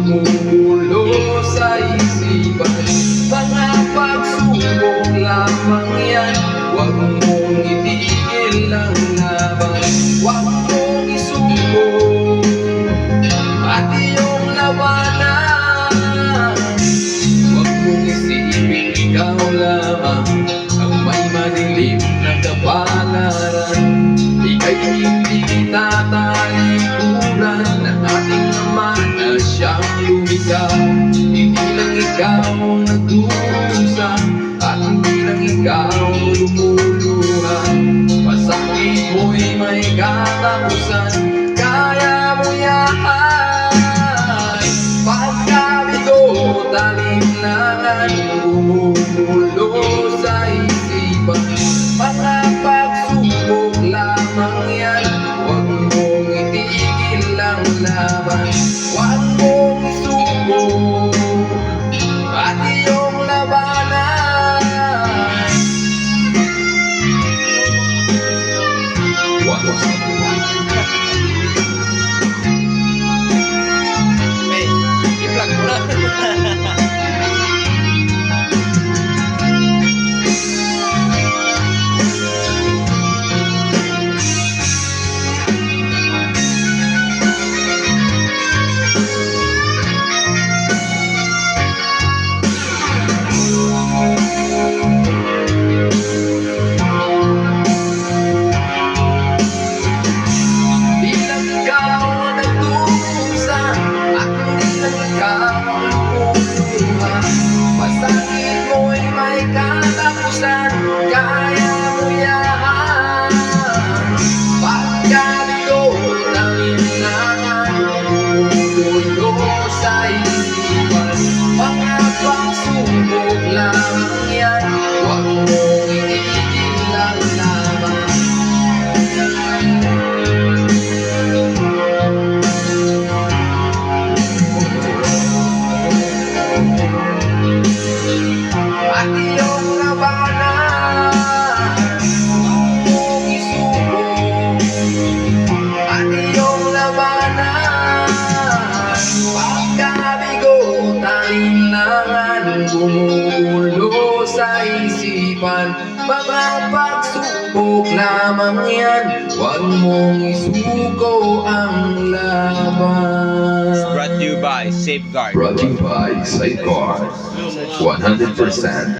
gumugulo sa isipan. Mga pagsubok lamang yan, huwag mong itigil ang laban. Huwag mong isuko at iyong labanan. Huwag mong isipin ikaw lamang ang may madilim na kapalaran. Ika'y hindi tatalikuran ng ating Ama na siyang lumikha. Hindi lang ikaw ang nagdurusa at hindi lang ikaw lumuluha. Pasakit mo'y may katapusan, kaya mo yan. Pagkabigo, talinlangan, gumugulo sa isipan. Mga pagsubok lamang yan, huwag mong itigil ang laban. Huwag mong isuko at iyong labanan. Huwag mong i-vlog mo na. Masakit mo'y may katapusan, kaya mo yan. Pagkalito, talinlangan, gumugulo sa isipan. Mga pagsubok lamang yan, huwag mong itigil ang laban. At iyong labanan, huwag mong isuko at iyong labanan. Pagkabigo, talinlangan, gumugulo sa isipan. Mga pagsubok lamang yan, huwag mong isuko ang laban. Brought to you by Safeguard. Brought to you by Safeguard. 100%